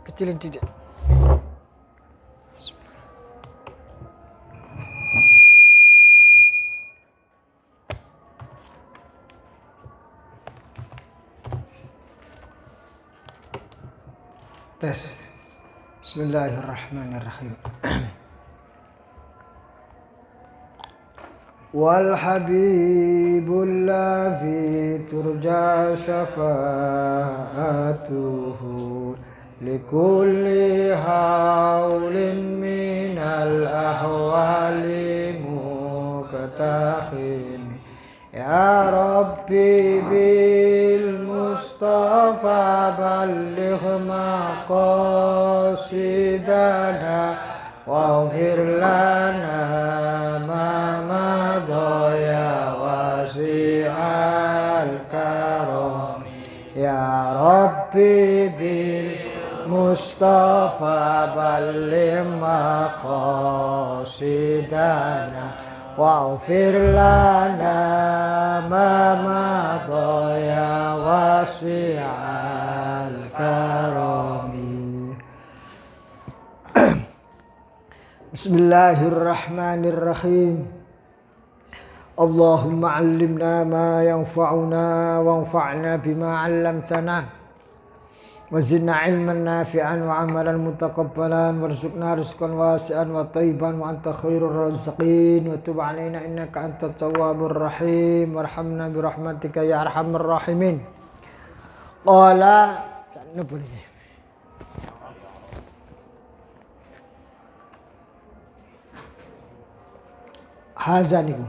Kecilin dia. Tes. Bismillahirrahmanirrahim. Wal habibul ladzi turja syafa'atuhu likulli haulin minal ahwali muqtahin ya rabbi bil mustafa balligh maqasidana waghfir lana ma madha ya wasi'al karam ya rabbi bil mustafa balligh maqasidana waghfir lana ma madha ya wasi'al karam. Bismillahirrahmanirrahim. Allahumma 'allimna ma yanfa'una wanfa'na bima 'allamtana wa zidna 'ilman nafi'an wa 'amalan mutaqabbalan warzuqna rizqan wasi'an wa thayyiban wa anta khairur raziqin wa tub 'alaina innaka antat tawwabur rahim warhamna bi rahmatika ya arhamar rahimin. Qala haza niku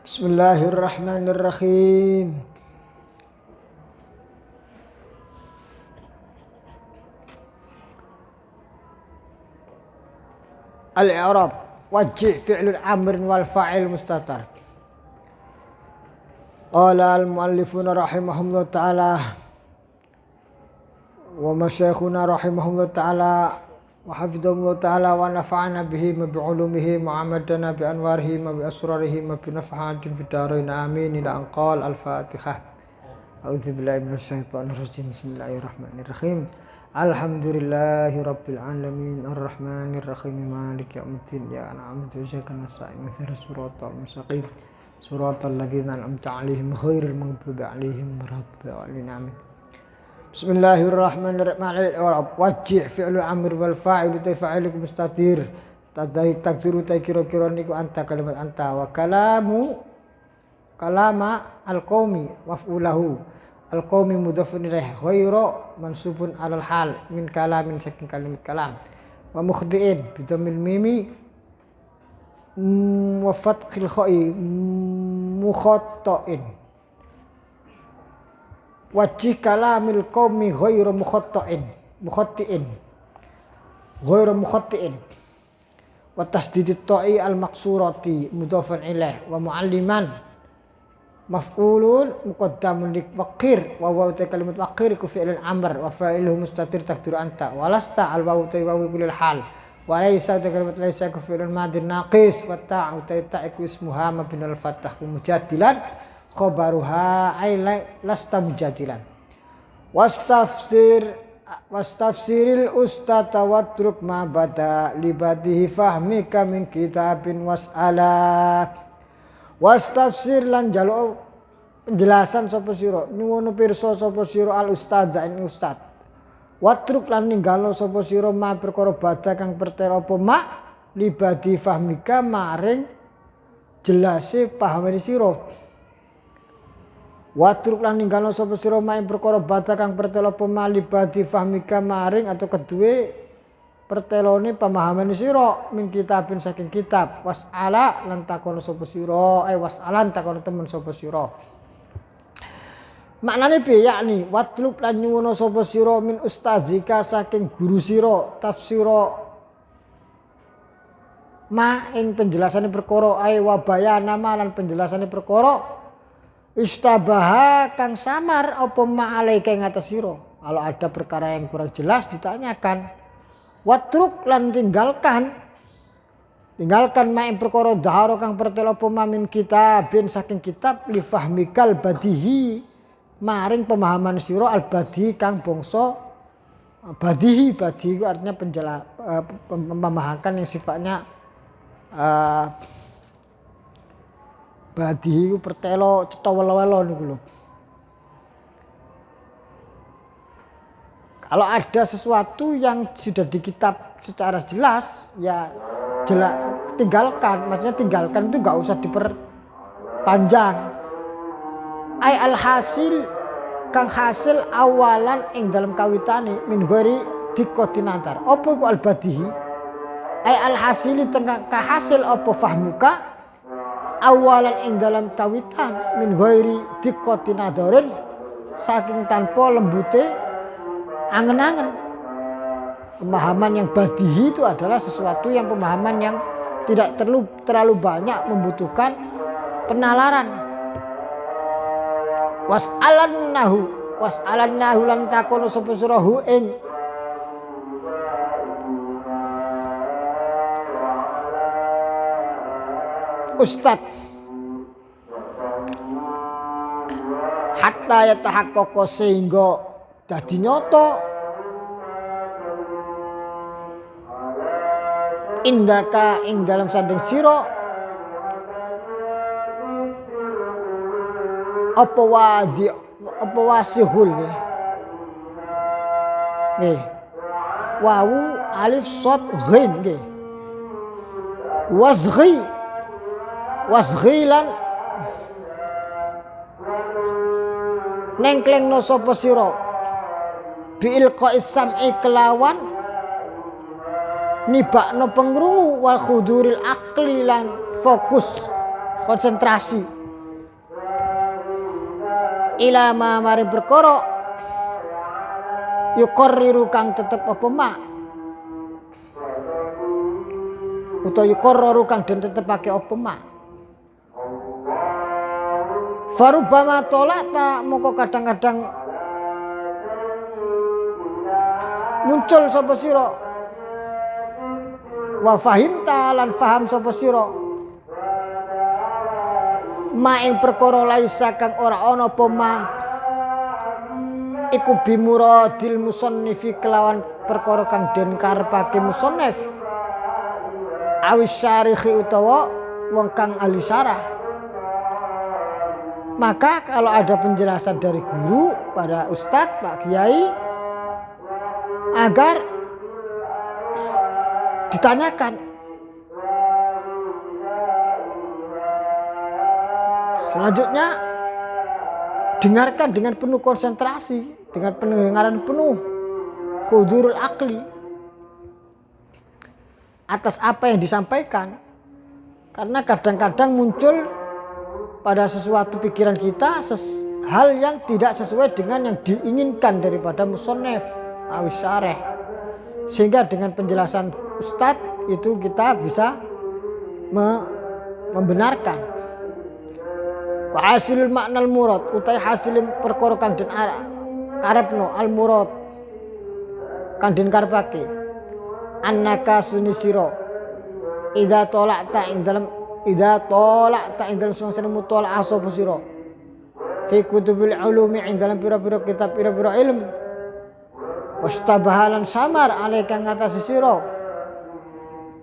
Bismillahirrahmanirrahim. Al-i'rab wajih fi'lul amr wal fa'il mustatar. Qala al-muallifuna rahimahumullah ta'ala wa masyayikhuna rahimahumullah ta'ala wa hafidhahumullah ta'ala wa nafa'ana bihi ma bi'ulumihi mu'amadana bi anwarihi ma bi asrarihi ma bi nafahatin fid darain amin ila an qala al-fatihah. A'udzu billahi minasy syaithanir rajim. Bismillahirrahmanirrahim. Alhamdulillahi rabbil alamin arrahmanir rahim maliki yaumiddin ya na'budu wa iyyaka nasta'in ihdinas siratal mustaqim siratal ladzina an'amta 'alaihim ghairil maghdubi alaihim waladdallin amin. Bismillahirrahmanirrahim. Wajih fi'lu amr wal fa'ilu fa'il mustatir takdiru kira-kira niku anta kalimat anta wa kalama al-qaumi maf'ulahu al-qaumi mudhafun ilaih ghairu mansubun alal hal min kalamin saking kalimat kalam wa mukhdi'in bidhammil mimi wa fathil kha'i mukhatta'in wajih kalamil qaumi ghairu mukhatti'in wa tasdidit ta'i al-maqsurati mudhafun ilaih wa mu'alliman maf'ulun muqaddamun li waqir wa wawu kalimat waqir ku fi'lun amr wa fa'iluhu mustatir takdiru anta walasta al wawu kulil hal wa laysa kalimat laysa ku fi'lun madin naqis wa ta'u ta'iku ismuha mabnil fathah mujadilan khabaruha ay lasta mujadilan wastafsiril ustata watruk ma bada libadihi fahmika min kitabin was'ala. Wastafsir lan jaluk penjelasan sapa sira nyuwun pirsa sapa sira al ustadz ing ustad watruk lan ninggalo sapa sira ma perkara bada kang pertera apa ma libadi fahmika maring jelase pahamane sira watruk lan ninggalo sapa sira ma ing perkara bada kang pertera apa ma libadi fahmika maring atau kedue pertelone pemahaman sira min kitabin saking kitab was'ala lan takono sapa sira was'alan takono temen sapa sira maknane piye yakni watlub lan nyuwun sapa sira min ustazika saking guru sira tafsira ma ing penjelasane perkara ai wa bayana lan penjelasane perkara istabaha kang samar apa ma alaika ing atas sira. Kalau ada perkara yang kurang jelas ditanyakan. Watruk lan tinggalkan ma ing perkara dhahara kang pertelo apa ma min kitabin saking kitab li fahmikal badihi maring pemahaman sira al badihi kang bangsa badihi itu artinya pemahaman yang sifatnya badihi itu pertelo cetha welo-welo niku lho. Kalau ada sesuatu yang sudah di kitab secara jelas ya tinggalkan, maksudnya tinggalkan itu nggak usah diperpanjang. Ai alhasil kang hasil awalan ing dalam kawitane min ghairi dikotinantar. Apa iku albadihi? Ai alhasili tengah kahasil apa fahmuka awalan ing dalam kawitan min ghairi dikotinadarin saking tanpa lembute angen-angen. Pemahaman yang badihi itu adalah sesuatu yang pemahaman yang tidak terlalu banyak membutuhkan penalaran. Was'alannahu lan takono sapa sira hu ing ustad hatta yatahaqqaqa sehingga dadi nyata indaka ing dalam sanding sira apa wasihul nggih wawu alif shad ghin nggih wasghilan nengklengno sapa sira biilqa'is sam'i kelawan nibakno pengrungu wal khuduril aqli lan fokus konsentrasi ila ma mari perkara yuqarriru kang tetep apa ma utawa yuqarraru kang den tetepake apa ma farubama tolata moko kadang-kadang muncul sapa sira wa fahimta lan faham sapa sira ma ing perkara laisa kang ora ana apa ma iku bimuradil musannifi kelawan perkara kang den karepake musannif awis syarikhi utawa wong kang ahli syarah. Maka kalau ada penjelasan dari guru pada ustadz Pak Kiai agar ditanyakan. Selanjutnya dengarkan dengan penuh konsentrasi, dengan pendengaran penuh khudurul akli atas apa yang disampaikan. Karena kadang-kadang muncul pada sesuatu pikiran kita hal yang tidak sesuai dengan yang diinginkan daripada musannif awis syarih. Sehingga dengan penjelasan ustadz itu kita bisa membenarkan. Wa hasilul maknal murad utai hasil perkara kang den karepno al murad kang den karepake annaka sunisira idza tala'ta ing dalam suasana mutala asapa sira fi kutubil ulumi ing dalam pira-pira kitab pira-pira ilmu wastabahalan samar alaika ngatasi sira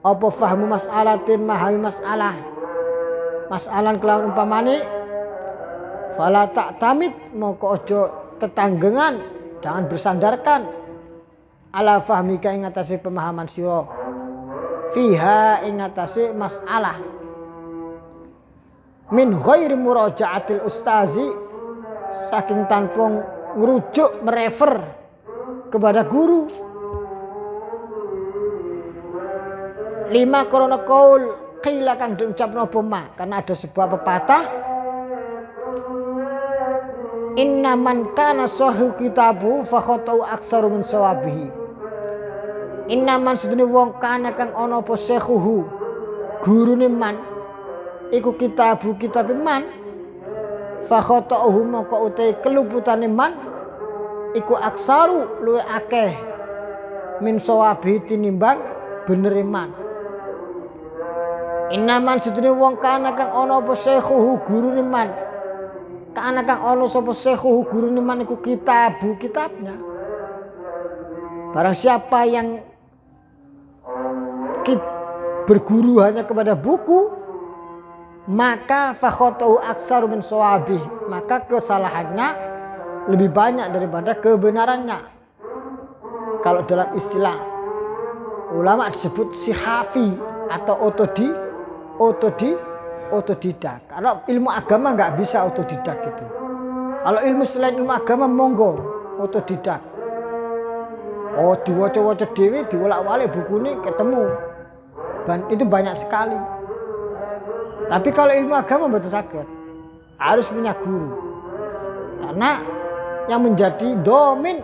apa fahmu mas'alatin mahami mas'alan kelawan umpamane fala ta'tamid moko ojo tetanggengan jangan bersandarkan ala fahmika ing atase pemahaman sira fiha ing atase masalah min ghairi muraja'atil ustazi saking tanpa ngerujuk merefer kepada guru lima korona qaul qila kang diucapno apa ma karena ada sebuah pepatah inna man kana sahih kitabu fa khatau aksaru min sawabihi inna man sedene wong kana kang ana apa sekhuhu gurune man iku kitab man fa khata'uhu maka utai keluputane man iku aksaru luwe akeh min sawabi tinimbang bener man. Inaman sedene wong kana kang ana apa sekhuhu gurune man. Kana kang ana sapa sekhuhu gurune man iku kitabnya. Barang siapa yang berguru hanya kepada buku, maka fakhotau aksaru min sawabi, maka kesalahannya lebih banyak daripada kebenarannya. Kalau dalam istilah ulama disebut sihafi atau otodidak. Kalau ilmu agama nggak bisa otodidak itu. Kalau ilmu selain ilmu agama monggo otodidak. Oh diwaca-waca dhewe diwolak-walik bukune ketemu. Itu banyak sekali. Tapi kalau ilmu agama betul sakit harus punya guru. Karena yang menjadi domin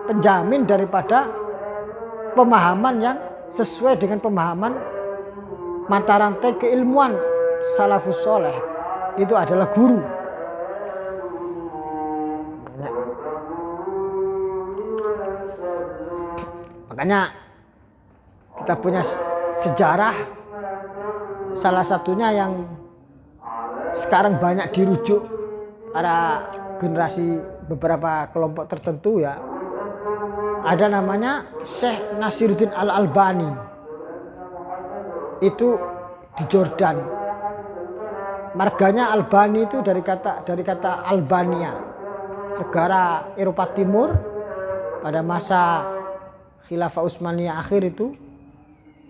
penjamin daripada pemahaman yang sesuai dengan pemahaman mata rantai keilmuan salafus soleh itu adalah guru. Makanya kita punya sejarah, salah satunya yang sekarang banyak dirujuk para generasi beberapa kelompok tertentu ya, ada namanya Syekh Nasiruddin Al-Albani. Itu di Jordan. Marganya Albani itu dari kata Albania, negara Eropa Timur pada masa Khilafah Utsmaniyah akhir itu,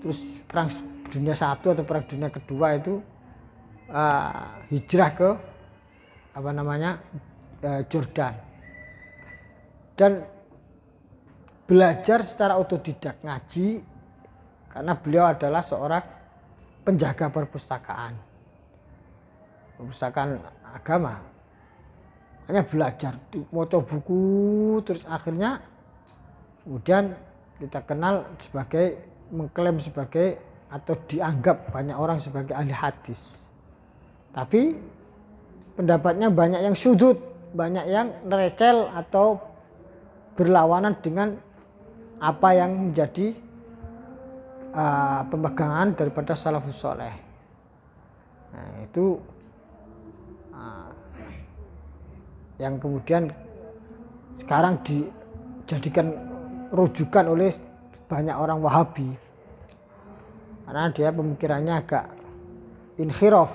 terus perang dunia I atau perang dunia kedua itu hijrah ke Jordan dan belajar secara otodidak ngaji karena beliau adalah seorang penjaga perpustakaan agama. Hanya belajar, baca buku, terus akhirnya kemudian kita kenal sebagai, mengklaim sebagai atau dianggap banyak orang sebagai ahli hadis. Tapi pendapatnya banyak yang sudut, banyak yang nerecel atau berlawanan dengan apa yang menjadi pemegangan daripada salafus soleh. Nah, itu yang kemudian sekarang dijadikan rujukan oleh banyak orang Wahabi karena dia pemikirannya agak inhiraf.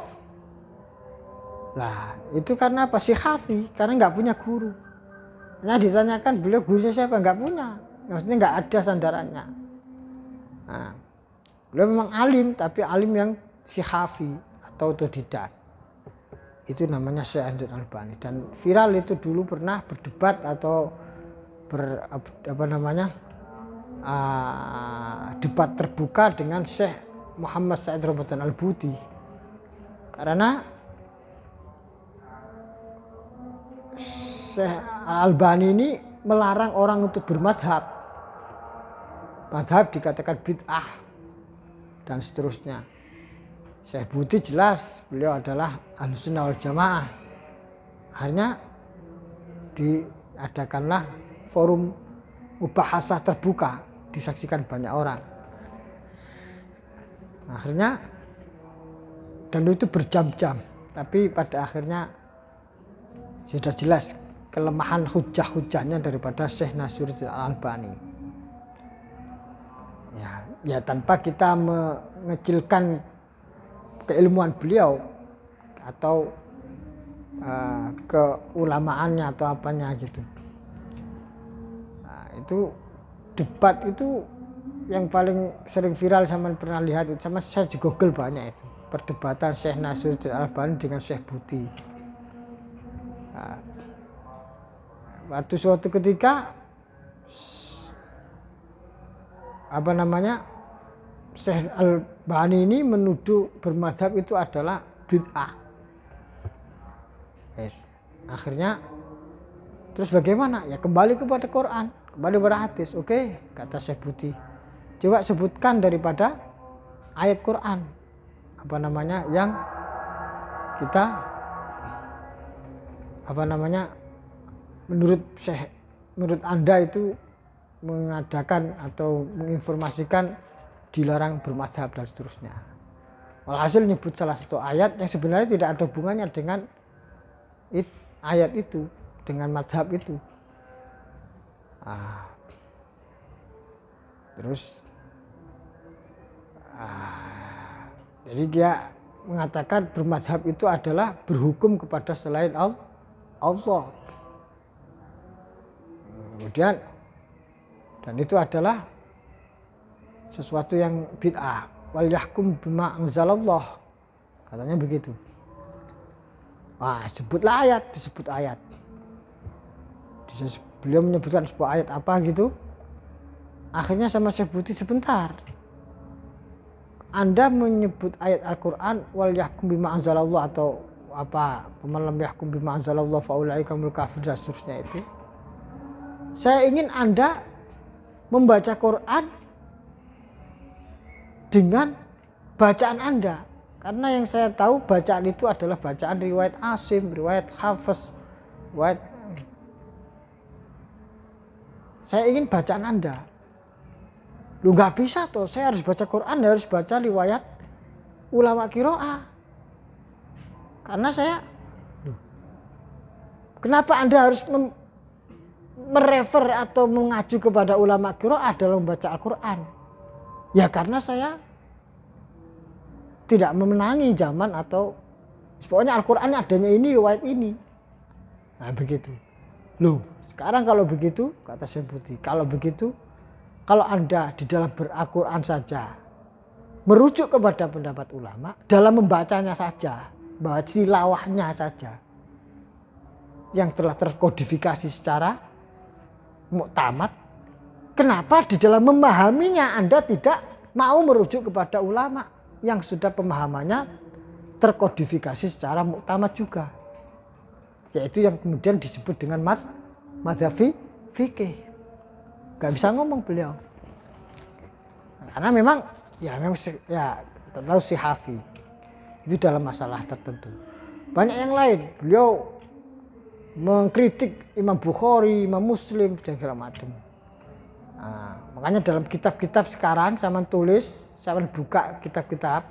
Lah itu karena apa? Sihafi, karena nggak punya guru. Nah ditanyakan beliau gurunya siapa, nggak punya, maksudnya nggak ada sandarannya. Nah, beliau memang alim, tapi alim yang sihafi atau otodidak. Itu namanya Syekh Al-Albani. Dan viral itu dulu pernah berdebat atau debat terbuka dengan Syekh Muhammad Said Ramadan Al-Buti. Karena Syekh Al-Albani ini melarang orang untuk bermadhab. Madhab dikatakan bid'ah dan seterusnya. Syekh Buti jelas beliau adalah Ahlussunnah wal Jamaah. Akhirnya diadakanlah forum mubahasah terbuka, disaksikan banyak orang. Akhirnya dan itu berjam-jam, tapi pada akhirnya sudah jelas kelemahan hujah-hujahnya daripada Syekh Nasiruddin Al-Albani. Ya tanpa kita mengecilkan keilmuan beliau atau keulamaannya atau apanya gitu. Nah, itu debat itu yang paling sering viral, sama pernah lihat itu, sama saya di Google banyak itu, perdebatan Syekh Nasiruddin Al-Albani dengan Syekh Buti. Nah, waktu suatu ketika Syekh Al-Albani ini menuduh bermadhab itu adalah bid'ah. Akhirnya terus bagaimana? Ya kembali kepada Quran, kembali kepada hadis. Oke, kata Syekh Buti, coba sebutkan daripada ayat Quran yang kita menurut Anda itu mengadakan atau menginformasikan dilarang bermadhab dan seterusnya. Walhasil nyebut salah satu ayat yang sebenarnya tidak ada hubungannya dengan ayat itu, dengan madhab itu. Jadi dia mengatakan bermadhab itu adalah berhukum kepada selain Allah. Kemudian dan itu adalah sesuatu yang bid'ah. Wal yahkum bima anzalallah, katanya begitu. Disebut ayat. Beliau menyebutkan sebuah ayat apa gitu. Akhirnya sama saya sebuti sebentar. Anda menyebut ayat Al-Quran wal yahkum bima anzalallah atau apa, man lam yahkum bima anzalallah fa ulaika humul kafirun dan seterusnya itu. Saya ingin Anda membaca Quran dengan bacaan Anda, karena yang saya tahu bacaan itu adalah bacaan riwayat Asim, riwayat Hafiz, riwayat. Saya ingin bacaan Anda. Lu nggak bisa tuh, saya harus baca Quran, harus baca riwayat ulama qiraah. Karena kenapa Anda harus merefer atau mengacu kepada ulama qiraah dalam membaca Al-Quran? Ya karena saya tidak memenangi zaman atau pokoknya Al-Quran adanya ini, riwayat ini. Nah begitu. Loh, sekarang kalau begitu, kata Syekh Putih, kalau begitu, kalau Anda di dalam Al-Quran saja merujuk kepada pendapat ulama, dalam membacanya saja, bahwa tilawahnya saja yang telah terkodifikasi secara muktamad, kenapa di dalam memahaminya Anda tidak mau merujuk kepada ulama yang sudah pemahamannya terkodifikasi secara muktamad juga, yaitu yang kemudian disebut dengan madhab fikih. Gak bisa ngomong beliau, karena memang tahu si Hafi itu dalam masalah tertentu. Banyak yang lain, beliau mengkritik Imam Bukhari, Imam Muslim dan segala macam. Makanya dalam kitab-kitab sekarang saya buka kitab-kitab,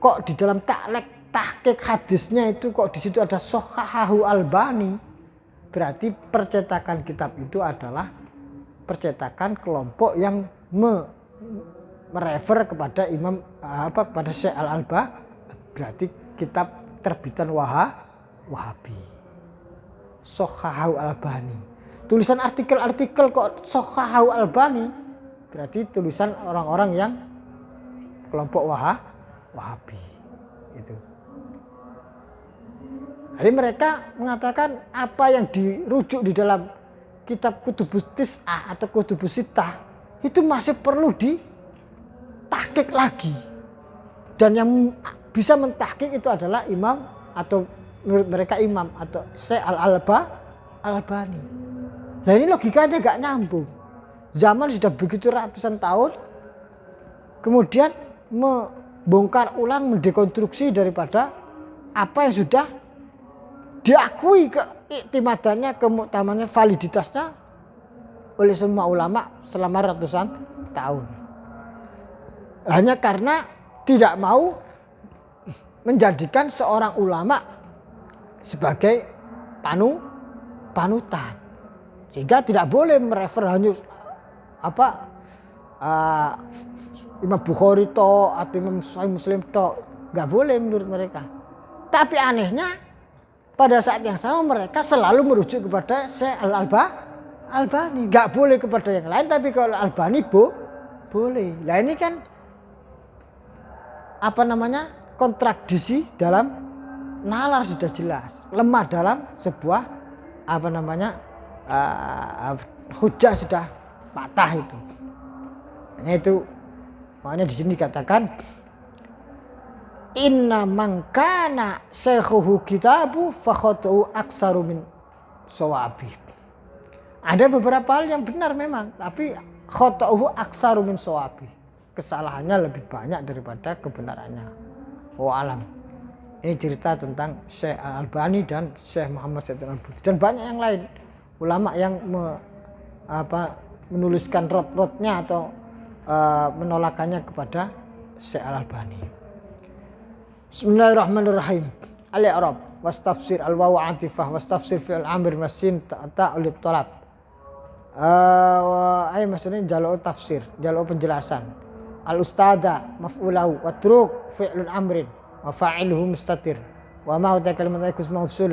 kok di dalam tahqiq hadisnya itu kok di situ ada Shahahu Albani, berarti percetakan kitab itu adalah percetakan kelompok yang merefer kepada kepada Syekh Al-Albani, berarti kitab terbitan Wahabi. Shahahu Albani, tulisan artikel-artikel kok Shahahu Albani, berarti tulisan orang-orang yang kelompok Wahabi itu. Jadi mereka mengatakan apa yang dirujuk di dalam kitab Kutubus Tis'ah atau Kutubus Sittah itu masih perlu ditahqiq lagi, dan yang bisa mentahqiq itu adalah imam atau menurut mereka imam atau Syekh Al-Albani. Nah ini logikanya gak nyambung. Zaman sudah begitu ratusan tahun, kemudian membongkar ulang, mendekonstruksi daripada apa yang sudah diakui keiktimadannya, kemuktamannya, validitasnya oleh semua ulama selama ratusan tahun. Hanya karena tidak mau menjadikan seorang ulama sebagai panutan, sehingga tidak boleh merefer hanya Imam Bukhari atau Imam Muslim nggak boleh menurut mereka. Tapi anehnya pada saat yang sama mereka selalu merujuk kepada Syekh Al-Albani, nggak boleh kepada yang lain, tapi kalau Al-Albani boleh. Nah ini kan kontradiksi dalam nalar sudah jelas, lemah dalam sebuah hujah sudah patah itu. Makanya di sini dikatakan inna mangkana syekhuhu kitabu fakhotu aksaru min sawabi. Ada beberapa hal yang benar memang, tapi khotohu aksaru min sawabi, kesalahannya lebih banyak daripada kebenarannya. Alam. Ini cerita tentang Syekh Al-Albani dan Syekh Muhammad Said Al-Buti dan banyak yang lain ulama yang menuliskan rot-rotnya atau menolakannya kepada Syekh Al-Albani. Bismillahirrahmanirrahim. Al-i'rab wastafsir al-wawu atifah wastafsir fi'il amr masin ta'ul talab. Maksudnya jalur tafsir, jalur penjelasan. Al-ustada maf'ulahu watruk fi'lun amrin wa fa'iluhu mustatir wa ma huwa kalimatun ism mausul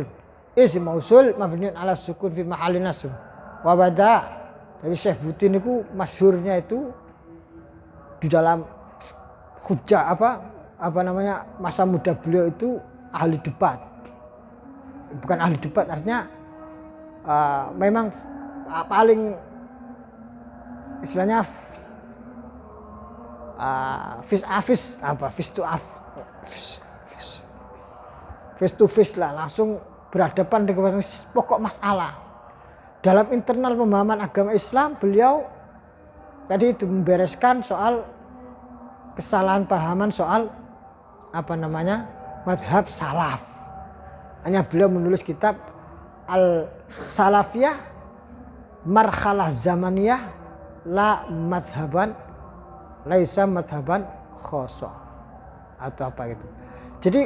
ism mausul mabniun ala sukun fi mahalli nasb wa bada. Jadi Syekh Buti niku masyhurnya itu di dalam hujjah masa muda beliau itu ahli debat. Bukan ahli debat, artinya memang paling istilahnya face to face lah, langsung berhadapan dengan pokok masalah. Dalam internal pemahaman agama Islam, beliau tadi itu membereskan soal kesalahan pahaman soal madhab salaf. Hanya beliau menulis kitab Al-Salafiyah Marhalah Zamaniyah La Madhaban Laisa Madhaban Khoso atau apa gitu. Jadi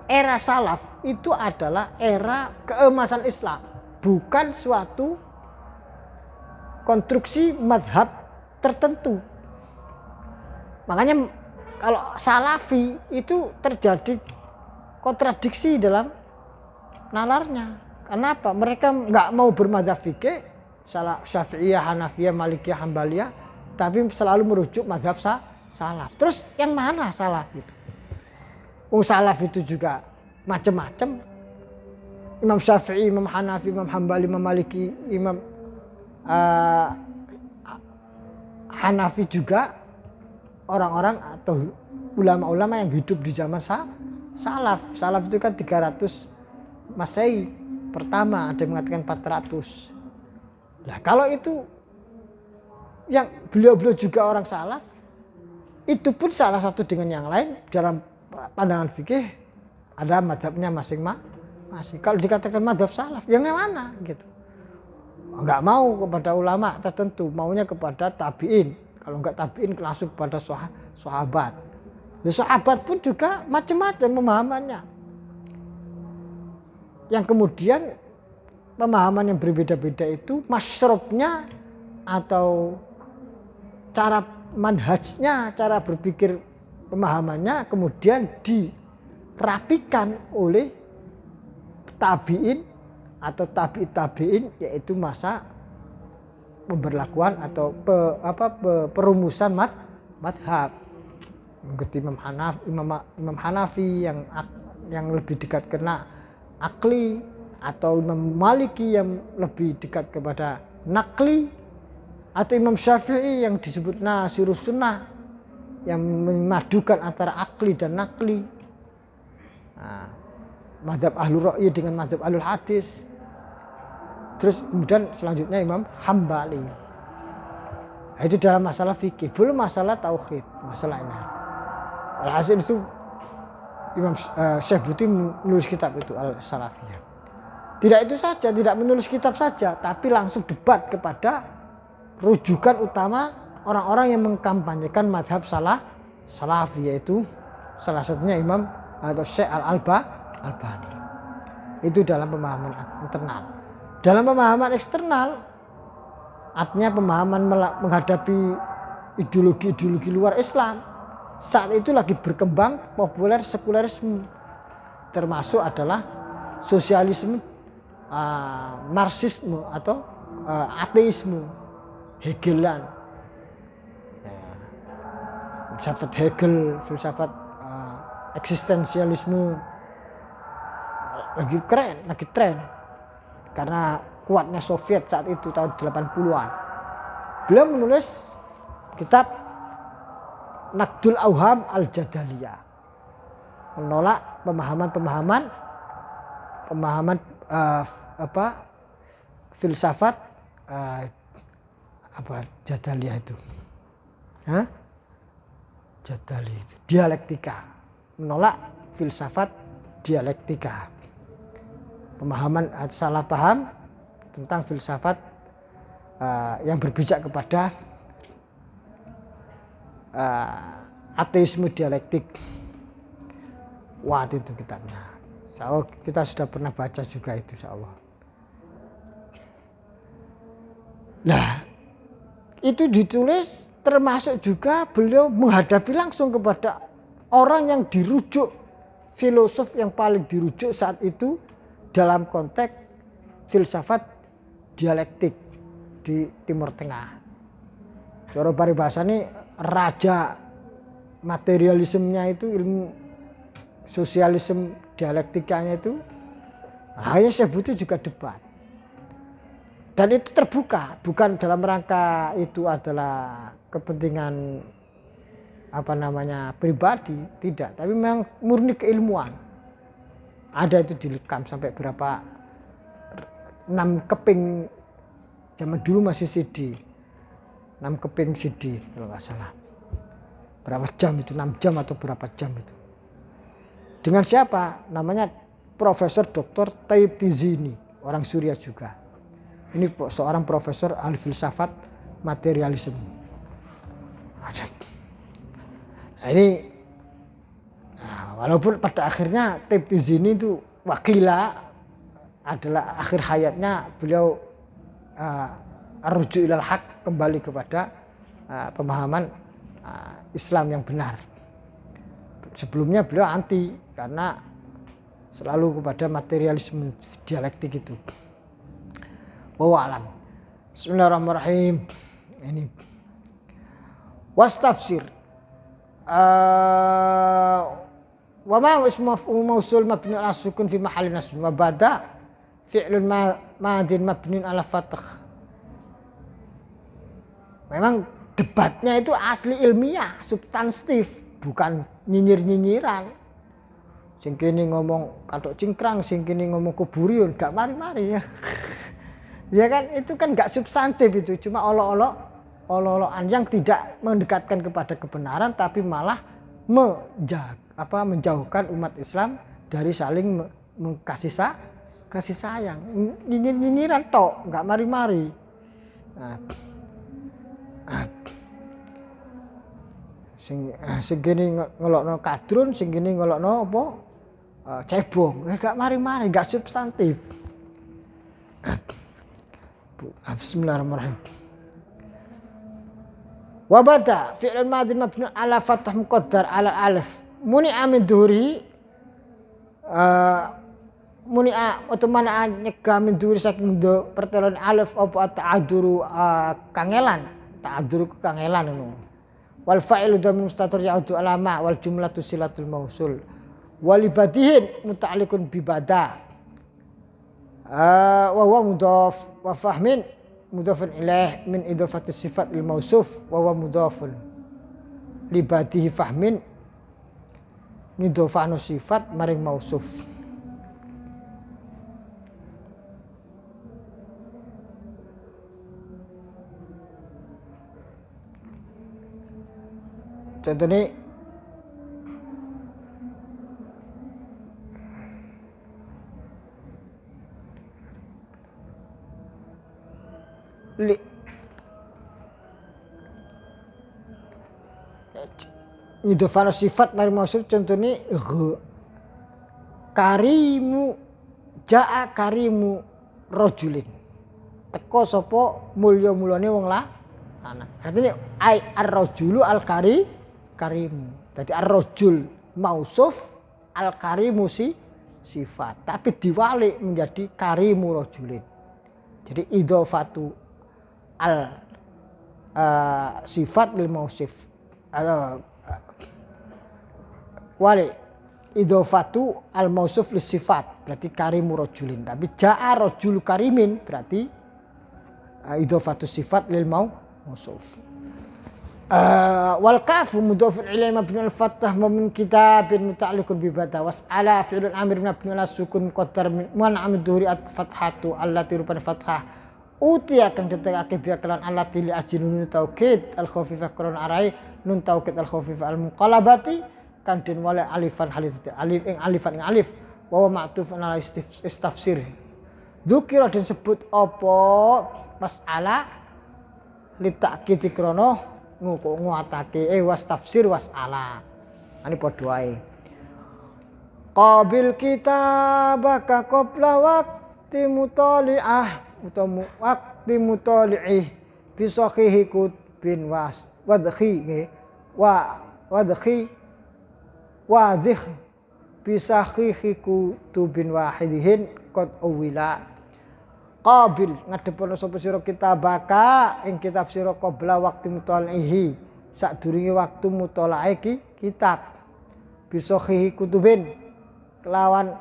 era salaf itu adalah era keemasan Islam, bukan suatu konstruksi madhab tertentu. Makanya kalau salafi itu terjadi kontradiksi dalam nalarnya. Kenapa? Mereka nggak mau bermadhab fikih, Syafi'iyah, Hanafiyah, Malikiyah, Hambaliyah, tapi selalu merujuk madhab salaf. Terus yang mana salaf itu? Salaf itu juga macam-macam. Imam Syafi'i, Imam Hanafi, Imam Hambali, Imam Maliki, Imam Hanafi juga orang-orang atau ulama-ulama yang hidup di zaman salaf. Salaf itu kan 300 Masehi pertama, ada yang mengatakan 400. Nah, kalau itu yang beliau juga orang salaf, itu pun salah satu dengan yang lain dalam pandangan fikih ada madhabnya masing-masing. Kalau dikatakan madhab salaf, yang mana gitu? Enggak mau kepada ulama tertentu, maunya kepada tabi'in. Kalau enggak tabi'in langsung kepada sahabat. Sahabat pun juga macam-macam pemahamannya. Yang kemudian pemahaman yang berbeda-beda itu masyrabnya atau cara manhajnya, cara berpikir pemahamannya kemudian dirapikan oleh tabi'in atau tabi'in, yaitu masa pemberlakuan atau perumusan madhab. Mengikuti Imam Hanafi yang lebih dekat kena akli, atau Imam Maliki yang lebih dekat kepada nakli, atau Imam Syafi'i yang disebut Nasirus Sunnah yang memadukan antara akli dan nakli. Nah, madhab Ahlul Ra'yi dengan madhab Ahlul Hadis. Terus kemudian selanjutnya Imam Hambali. Nah, itu dalam masalah fikih, belum masalah tauhid, masalah ini. Alhasil itu Imam Syekh Buti menulis kitab itu Al-Salafiyah. Tidak itu saja, tidak menulis kitab saja, tapi langsung debat kepada rujukan utama orang-orang yang mengkampanyekan madhab salafi, yaitu salah satunya Imam atau Syekh Al-Albani. Itu dalam pemahaman internal. Dalam pemahaman eksternal, artinya pemahaman menghadapi ideologi-ideologi luar Islam, saat itu lagi berkembang populer sekulerisme, termasuk adalah sosialisme, marxisme atau ateisme, Hegelian, filsafat Hegel, filsafat eksistensialisme lagi tren karena kuatnya Soviet saat itu tahun 80-an. Beliau menulis kitab Naqdul Auham Al-Jadaliyah, menolak pemahaman filsafat Jadaliyah itu. Jadaliyah itu dialektika. menolak filsafat dialektika. Pemahaman salah paham tentang filsafat yang berpijak kepada ateisme dialektik. Wah, itu kitabnya. Insyaallah kita sudah pernah baca juga itu, insyaallah. Nah, itu ditulis termasuk juga beliau menghadapi langsung kepada orang yang dirujuk, filosof yang paling dirujuk saat itu dalam konteks filsafat dialektik di Timur Tengah. Cara paribasa ini raja materialismenya itu, ilmu sosialisme dialektikanya itu, hanya sebut itu juga debat. Dan itu terbuka, bukan dalam rangka itu adalah kepentingan pribadi, tidak, tapi memang murni keilmuan. Ada itu direkam sampai berapa 6 keping, zaman dulu masih CD, 6 keping CD kalau nggak salah. Berapa jam itu, 6 jam atau berapa jam itu. Dengan siapa? Namanya Profesor Dr. Taib Tizini, orang Suriah juga. Ini seorang profesor ahli filsafat materialisme. Nah, ini walaupun pada akhirnya Taib Tizini itu wakila adalah akhir hayatnya beliau arruju ilal haq, kembali kepada pemahaman Islam yang benar. Sebelumnya beliau anti karena selalu kepada materialisme dialektik itu. Wallahu alam. Bismillahirrahmanirrahim. Ini wastafsir wa ma ismu mausul mabni ala sukun fi mahalli nasb wa bada fi'lun madin mabni ala fath. Memang debatnya itu asli ilmiah, substantif, bukan nyinyir-nyinyiran. Sing kene ngomong kathok cingkrang, sing kene ngomong kuburiun, gak mari-mari ya. Ya kan, itu kan gak substantif, itu cuma olok-olokan yang tidak mendekatkan kepada kebenaran, tapi malah menjauhkan umat Islam dari saling kasih sayang. Nyinyiran tok, gak mari-mari. Sing gini ngelokno kadrun, sing gini ngelokno apa cebong, gak mari-mari, gak substantif. Bismillahirrahmanirrahim. Wa bada fi'l madhi mabni ala fath muqaddar ala alif muni'a min dhuhri muni'a otomana nyegah min dhuhri saking do pertelon alif apa ta'adzuru kangelan ngono. Wal fa'ilu dhamin mustatir ya'udu alama wal jumlatu silatul mausul walibadihin muta'alliqun bi bada wa huwa mudhaf wa fahmin mudhafun ilaih min idhafati sifat lil mausuf wa huwa mudhafun libadihi fahmin ngidhafanu sifat maring mausuf. Contohnya idhofano sifat mari maksud contohnya karimu jaa karimu rojulin teko sapa mulya-mulyane wong lanang. Artinya ai ar-rajulu al-karimu. Jadi ar-rajul mausuf, al-karimu sifat, tapi diwalik menjadi karimu rajulin. Jadi idhofatu al sifat lil mausif wali idhofatu al mausuf lis sifat berarti karimu rajulin, tapi jaa rajul karimin berarti idhofatu sifat lil mausuf. Wal kafu mudhafun ilaihi mabni al fathah min kitabin muta'alliqun bi bada was'ala fi'lun amir mabni ala sukun muqaddar min amid dhuhri at fathatu allati rupana fathah uti akan ditegake biya kelan allati li ajnun taukid al khafifah qur'an arai nun taukid al khafifah al muqallabati kan den wale alifan halid alif ing alifan ing alif wa ma'tuf ala istafsir dzukira den sebut apa mas'ala li ta'kid krana nguatake was tafsir was ala ani padha wae qabil kitabaka qabla waqti mutali'ah utawa waqti mutali'ih bi sahihi bin was wadhi wadhi wadih bi sahihi kutubin wahidihin qad awila qabil ngadepono sapa sira kitabaka ing kitab sira qabla waqti mutali'ihi sadurunge waktu mutalae kitab bi sahihi kutubin kelawan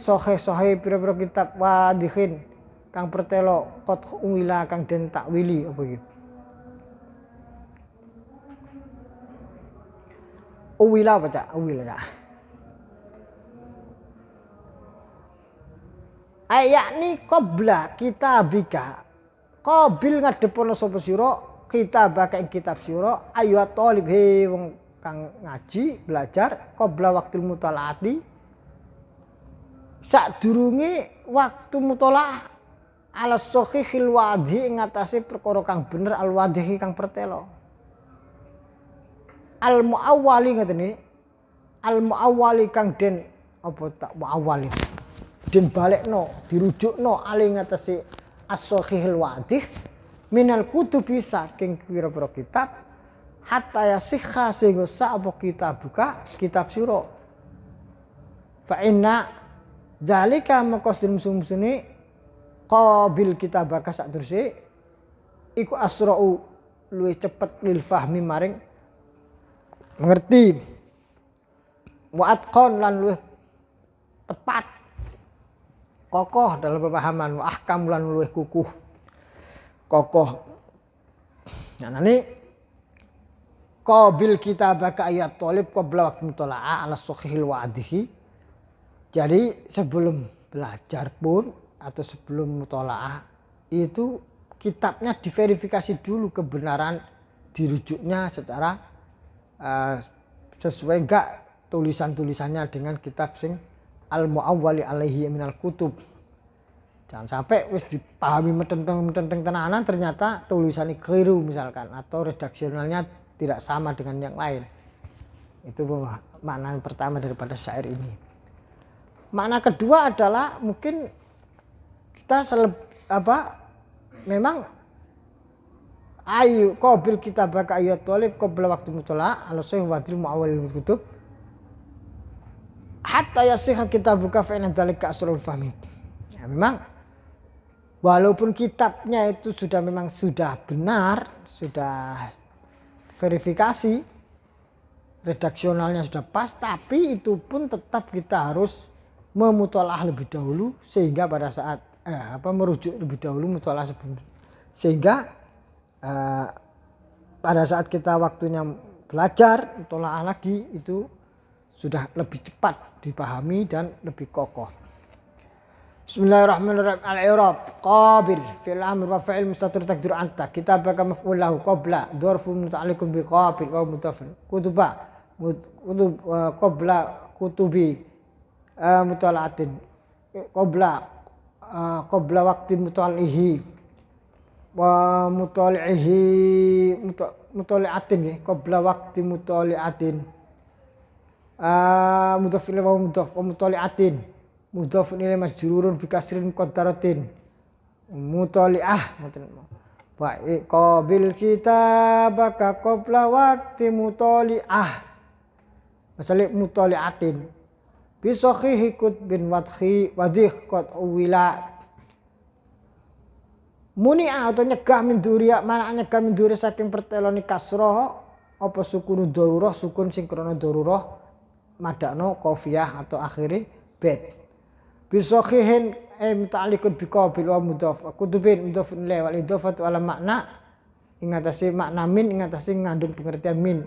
sohe pira-pira kitab wadihin kang pertelo qad uwila kang den takwili apa iki uwila apa cak uwila cak ayakni qabla kitabika qabil ngadepono sapa sira kitabaka ing kitab sira ayu talib he wong kang ngaji belajar qabla waktil mutalaati sadurunge waktu mutalaah ala sahihil wadhi ing atase perkara kang bener al wadhi kang pertelo al muawwali ngatene al muawwali kang den apa tak muawwali den balekno dirujukno ali ing atase as-sahihil wadhi minal kutubi saking pira-pira kitab hatta yasikha sehingga apa kitab buka kitab sira fa inna zalika maqasidul musuni qabil kitabaka sak teruse iku asra'u luwih cepet lil fahmi maring mengerti wa atqan lan luwih tepat kokoh dalam pemahaman wa ahkam lan luwih kukuh kokoh nanane qabil kitabaka ayat talib qabla waqti mutala'a ala sahihil wa'dihi. Jadi sebelum belajar pun atau sebelum mutalaah itu kitabnya diverifikasi dulu kebenaran dirujuknya secara sesuai enggak tulisan-tulisannya dengan kitab sing al muawwali alaihi minal kutub. Jangan sampai wis dipahami metenteng tenanan ternyata tulisannya keliru misalkan atau redaksionalnya tidak sama dengan yang lain. Itu makna pertama daripada syair ini. Makna kedua adalah mungkin kita memang ayu qabil kitabaka ayat talib qabla waktu mutala ala sahih wadil muawwalil kutub hatta yasihha kitabuka fa inna dzalika asrul fahmi. Ya, memang walaupun kitabnya itu sudah benar, sudah verifikasi, redaksionalnya sudah pas, tapi itu pun tetap kita harus memutolaah lebih dahulu sehingga pada saat merujuk lebih dahulu mutolaah sebelum sehingga pada saat kita waktunya belajar mutolaah lagi itu sudah lebih cepat dipahami dan lebih kokoh. Bismillahirrahmanirrahim. Al-i'rab qabil fi'il amr wa fa'il mustatir takdir anta kitabaka maf'ul lahu qabla dzarfun muta'alliqun bi qabil wa mudhafun kutuba qabla kutubi mutala'atin qabla waqti mutalihi wa mutalihi mutali'atin qabla waqti mutali'atin mudhafun wa mudhaf wa mutali'atin mudhafun ilaihi majrurun bi kasrin qaddaratin mutali'ah wa qabil kitabaka qabla waqti mutali'ah masalik mutali'atin bi sahihi bin wadhi wadih qad uwila muni'a atau nyegah min duriya mana nyegah min duri saking perteloni kasroh apa sukun darurah sukun sing krana darurah madakno qafiyah atau akhiri bet bisahihin muta'alliqun biqabil wa mudhaf kutubin mudhafun ilaihi wal idhafatu ala makna ingatasi makna min ingatasi ngandung pengertian min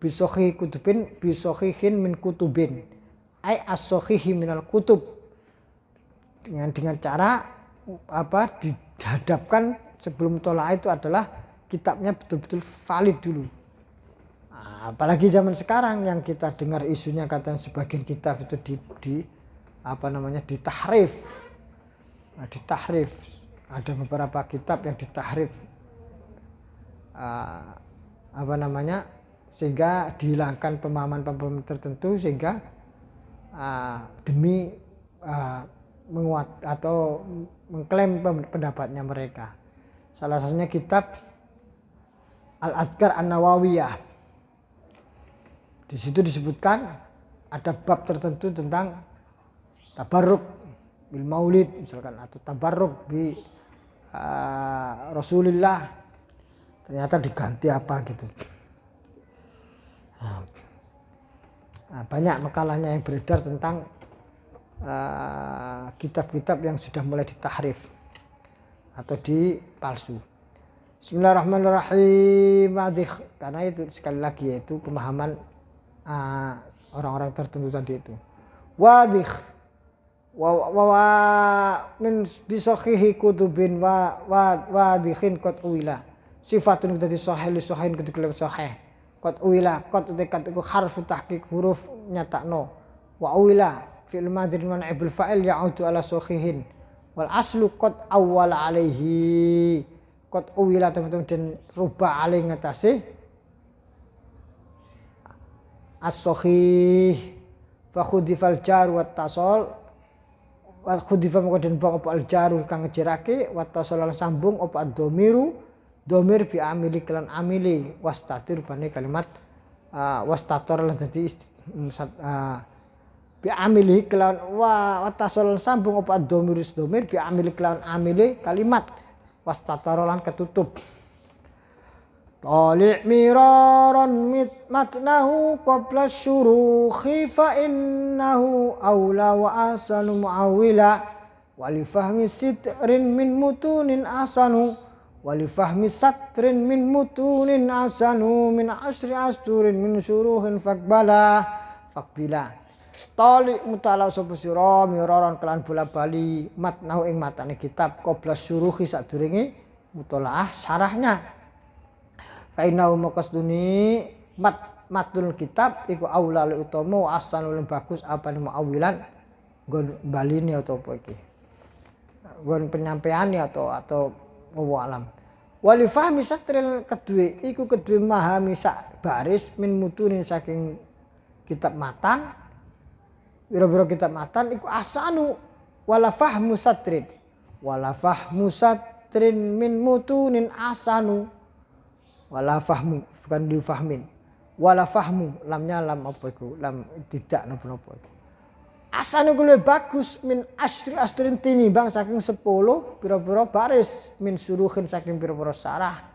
bisahihi kutubin bisahihin min kutubin ai as-sahihi minal kutub dengan cara dihadapkan sebelum tolak itu adalah kitabnya betul-betul valid dulu Apalagi zaman sekarang yang kita dengar isunya katanya sebagian kitab itu ditahrif. Ditahrif. Ada beberapa kitab yang ditahrif. Sehingga dihilangkan pemahaman-pemahaman tertentu sehingga demi menguat atau mengklaim pendapatnya mereka. Salah satunya kitab Al-Adhkar An-Nawawiyah. Di situ disebutkan ada bab tertentu tentang tabarruk bil maulid misalkan atau tabarruk bi Rasulullah, ternyata diganti apa gitu. Banyak makalahnya yang beredar tentang kitab-kitab yang sudah mulai ditahrif atau dipalsu. Bismillahirrahmanirrahim. Karena itu sekali lagi yaitu pemahaman orang-orang tertentu tadi itu. Wadih wa min bisakhihi kutubin wadikhin qad uwila sifatun dadi sahih li sahihin kudu sahih qad uwila qad tekat iku harfu tahqiq huruf nyatakno wa uwila fi'il madhi man ibul fa'il ya'udu ala sahihin wal aslu qad awwala alaihi qad uwila teman-teman dan rubah alaihi ngatasi as-sahih fa khudifal jar wa tasal wa khudifa moko den bang apa al jar kang ngejerake wa tasal lan sambung apa ad-dhamiru dhamir bi amili kelan amili wastatir bane kalimat wastator lan dadi bi amili kelan wa tasal lan sambung apa ad-dhamiru dhamir bi amili kelan amili kalimat wastator lan ketutup. Tali' miraran matnahu qabla syurukhi fa innahu awla wa asanu mu'awila wali fahmi sitrin min mutunin asanu wali fahmi satrin min mutunin asanu min asri asturin min syuruhin fakbila Tali' mutala sapa sira miraran kelan bola-bali matnahu ing matane kitab qabla syurukhi sadurunge mutalaah syarahnya. Fainau makasduni matul kitab iku aula li utama wa asanul bagus apa muawilan nggon baline atau apa iki nggon penyampaiane atau alam wali fahmi satril kedue iku kedue memahami sak baris min mutunin saking kitab matan biro-biro kitab matan iku asanu wala fahmu satrin min mutunin asanu wala fahmu bukan difahmin wala fahmu lamnya lam apa iku lam tidak napa-napa iku asane kuwi bagus min astrin tinimbang saking 10 pira-pira baris min suruhin saking pira-pira sarah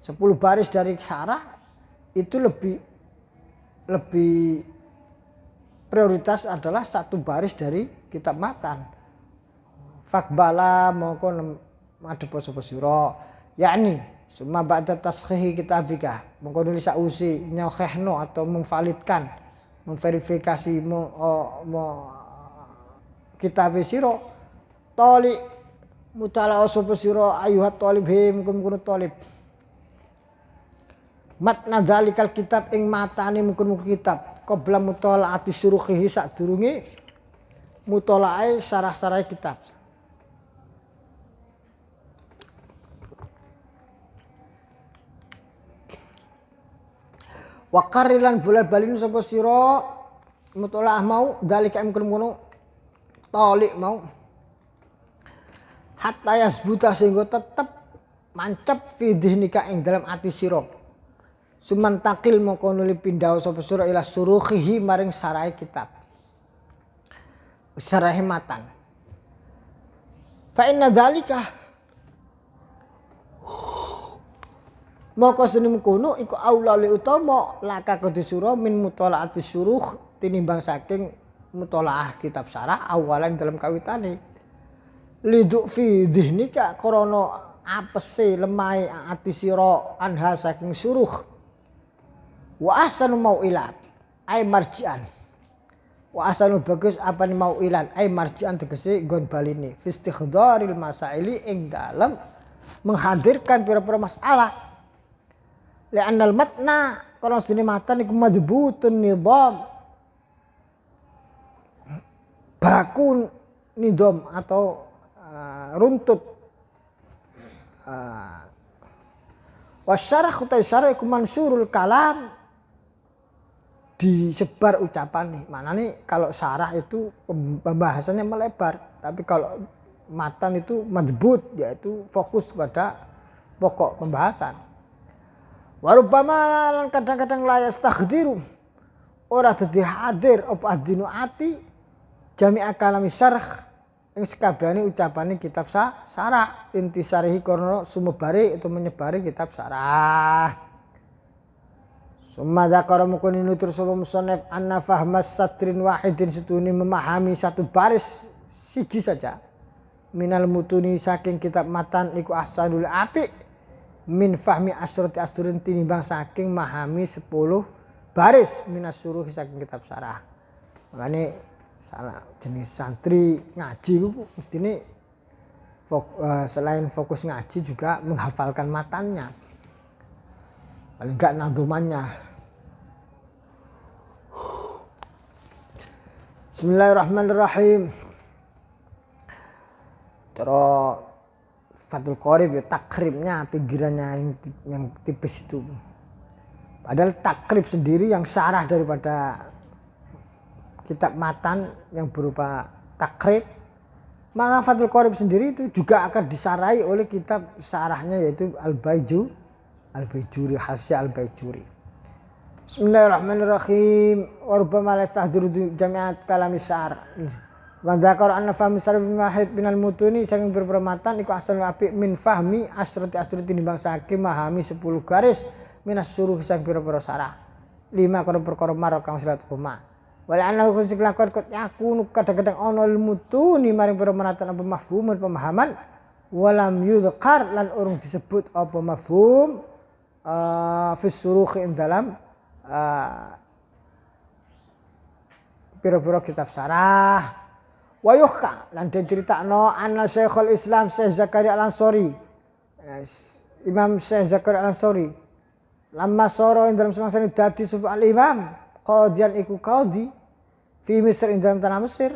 10 baris dari sarah itu lebih prioritas adalah satu baris dari kitab matan fakbala mongko madhep sapa sira yakni summa ba'da tashihi kitabika mongko nulis sausi nyokhehno atau memvalidkan memverifikasi kitab sira tali mutala sapa sira ayuhat talib mungkin talib matna dalikal kitab ing matane mungkin kitab qabla mutalaati syuruhihi sadurunge mutalae sarah-sarah kitab. Wa qarilan bola-balin sapa sira mutolaah mau dalika mungkin ngono talik mau hatta yasbuta sehingga tetep mancep fi dhihnika ing dalam ati sira sumantakil mongko nuli pindah sapa sira ila suruhihi maring sarai kitab sarai matan fa inna dzalika maka seneng kono iku aula li utama laka kudu sura min mutalaati syuruh tinimbang saking mutalaah kitab syarah awalan dalam kawitane liduk fi dhihnika krana apese lemahe ati sira anha saking syuruh wa asanu mau'ilan ai marji'an wa asanu bagus apa ni mau'ilan ai marji'an tegese nggon baline fi istighdharil masaili ing dalem menghadirkan pira-pira masalah li'annal matna karena sini matan iku madbutun nizam. Baku nizam atau runtut. Wasyarah utai syarah iku mansyurul kalam, disebar ucapan nih. Mana nih kalau syarah itu pembahasannya melebar, tapi kalau matan itu madbut, yaitu fokus pada pokok pembahasan. Warubama lan kadang-kadang la yastakhdiru ora dadi hadir apa adinu ati jami'a kalami syarh ing sekabehane ucapane kitab syarah intisarihi karena sumebare itu menyebari kitab syarah. Summa dzakara mukun nutur sapa musannif anna fahmas satrin wahidin setuni memahami satu baris siji saja minal mutuni saking kitab matan iku ahsanul apik min fahmi asyrati asturin tinimbang saking mahami 10 baris minas suruh saking kitab syarah. Makanya salah jenis santri ngaji itu mestine selain fokus ngaji juga menghafalkan matannya, paling enggak nadumannya. Bismillahirrahmanirrahim. Terus Fathul Qorib ya takribnya, pinggirannya yang tipis itu. Padahal takrib sendiri yang syarah daripada kitab matan yang berupa takrib, maka Fathul Qorib sendiri itu juga akan disarai oleh kitab syarahnya yaitu Al-Baijuri, Hasya Al-Baijuri. Bismillahirrahmanirrahim. Warubama la yastahdiru jami'at kalami syar. Wa dzakara anna fahmi sarfin wahid minal mutuni saking berpermatan iku asal apik min fahmi asrati tinimbang saking mahami 10 garis minas suruh saking pira-pira syarah. 5 kana perkara marok kang sirat koma. Wala annahu khusik lakon kot yakunu kadang-kadang ana mutuni maring permatan apa mafhumun pemahaman walam yudhkar lan urung disebut apa mafhum fi suruh ing dalam pira-pira kitab syarah. Wayuhka lan den critakno anna Syekhul Islam Syekh Zakaria Al-Ansori, Imam Syekh Zakaria Al-Ansori lama soro ing dalam semangsa dadi sapa al-imam qadian iku qadi fi Mesir ing dalam tanah Mesir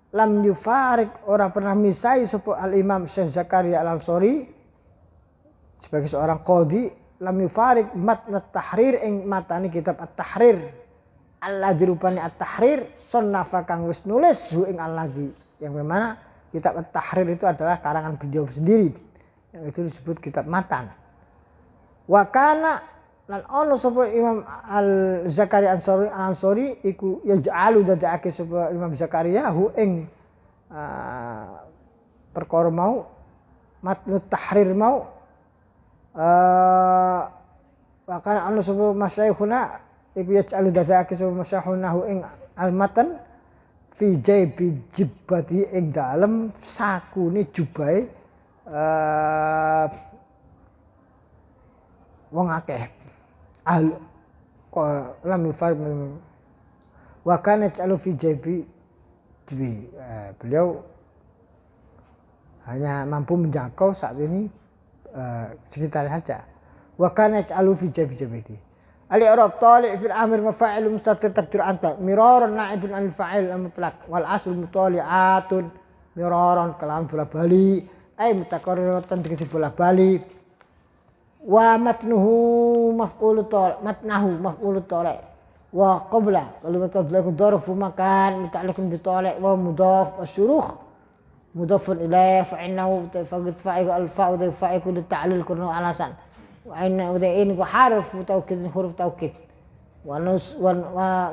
lam yufarik ora pernah misai sapa al-imam Syekh Zakaria Al-Ansori sebagai seorang qadi lam yufarik matn at-tahrir ing matane kitab at-tahrir alladzi rupane at-tahrir sunnafa kang wis nulis hu ing alladzi yang memang kitab at-tahrir itu adalah karangan beliau sendiri yang itu disebut kitab matan. Wa kana lan ono sapa Imam Al-Zakaria Al-Ansori iku yaj'alu dadake sapa Imam Zakaria hu ing perkara mau matnu tahrir mau wa kana ono sapa masyayikhuna iku yaj'alu dadake sapa masyayikhuna hu ing al-matan fi jaybi jibbati ing dalem sakune jubahe wong akeh lam yufar wa kana yaj'alu fi jaybi beliau hanya mampu menjangkau saat ini sekitar saja. Wa kana yaj'alu fi jaybi Ali Arab tali' fil amir mafa'il mustatir takdir anta miraran na'ibun anil fa'il al-mutlaq wal asl mutali'atun miraran kalam bola bali ay mutakarriratan dikasih bola bali wa matnuhu maf'ul tali' matnahu maf'ul tali' wa qabla kalimat qabla ku darfu makan muta'alliqun bi tali' wa mudaf asyuruh mudafun ilaih fa innahu faqad fa'iqa al-fa'u da fa'iqu li ta'lil kurnu alasan wa inna udain ku harf taukid huruf taukid wa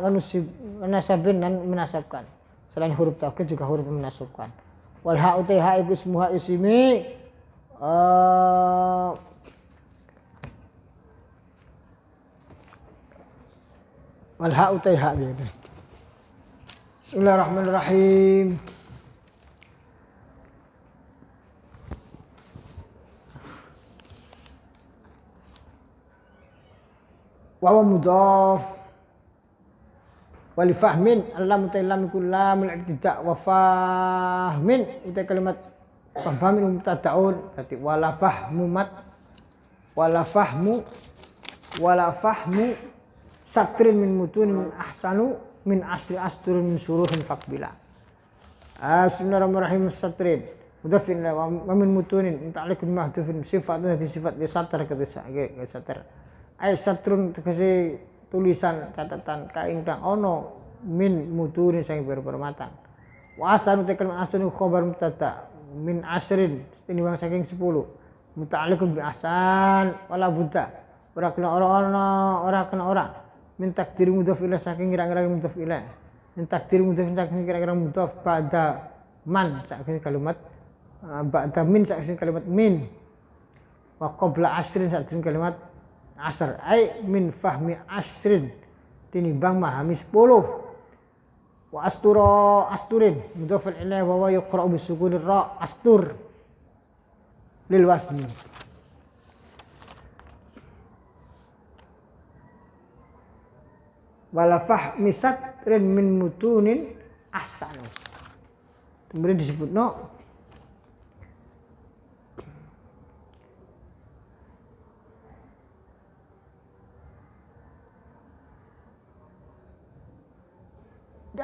nusib nasabin dan menasabkan selain huruf taukid juga huruf menasabkan wal ha'u ta ha ismuha ismi wal ha'u ta ha gitu. Bismillahirrahmanirrahim. Wa mudhaf wa li fahmin lam ta'lam kullamul ibtida' wa fahmin itu kalimat fahmin mubtada'un berarti wala fahmu mat wala fahmu satrin min mutunin ahsanu min asri asturin min suruhin faqbila. Bismillahirrahmanirrahim. Satrin mudafin wa min mutunin ta'alliqun mahdhufin sifatun dari sifat satar kata satar. Ai satrun tegese tulisan catatan kaing kang ono min mutunin saking berpermatan. Wa asanu tekel asanu khabar mubtada min asrin tinimbang saking 10. Muta'alliqun bi ahsan wala buta. Ora kena ora min takdir mudhaf ilaih saking kira-kira mudhaf ilaih. Min takdir mudhaf saking kira-kira mudhaf ba'da man saking kalimat ba'da min saking kalimat min. Wa qabla asrin saking kalimat asr ai min fahmi asrin tinimbang memahami 10. Wa asturin mudhaf ilaih wa huwa yuqra'u bisukunir ra astur lil wasni. Wala fahmi satrin min mutunin ahsanu. Kemudian disebut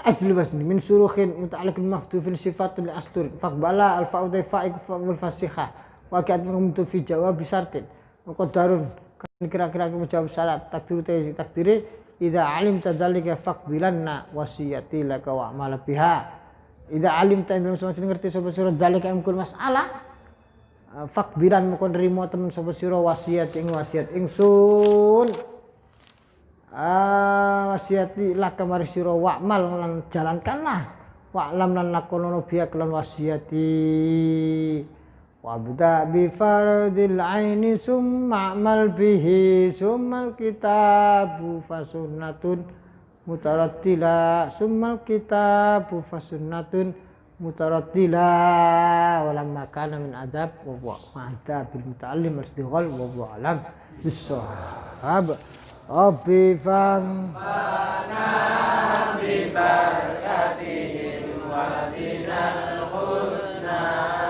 ajli wasni min surukhin muta'alliqin mahdhufin sifatun li astur faqbala al fa'u fa'iq wal fasikha wa ka'at mumtu fi jawab syartin muqaddarun kira-kira menjawab syarat takdiri idza alim tadzalika faqbilanna wasiyati laka wa amal biha. Idza alim ta dalam semacam ngerti sapa sira dzalika amkul masalah faqbilan mukon nrimo temen sapa sira wasiat ingsun wasiati laka mari sira wa amal lan jalankanlah wa alam lan lakonono biha kelan wasiati wabda bi fardil aini summa amal bihi summal kitabu fasunnatun mutarattila summal kitabu fasunnatun mutarattila walamma kana min adab wa huwa ma'adab bil muta'allim istighal wa huwa alam bis-shawab rabbi fam fana bi barakatihim wa dinal husna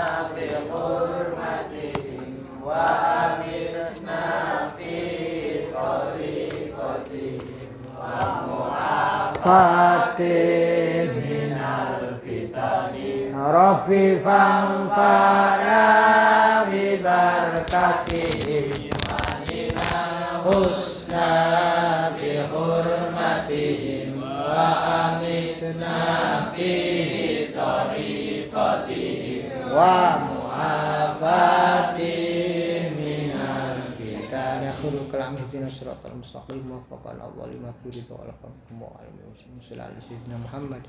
fatin minal fitani rabbi fanfa'na bi barakatihim wa minal husna bi hurmatihim wa amisna fi tariqatihim wa mu'afatihim minal fitani akhirul kalam ihdina siratal mustaqim wa faqal awwal lima fi ridha wal qadam wa alim Muhammad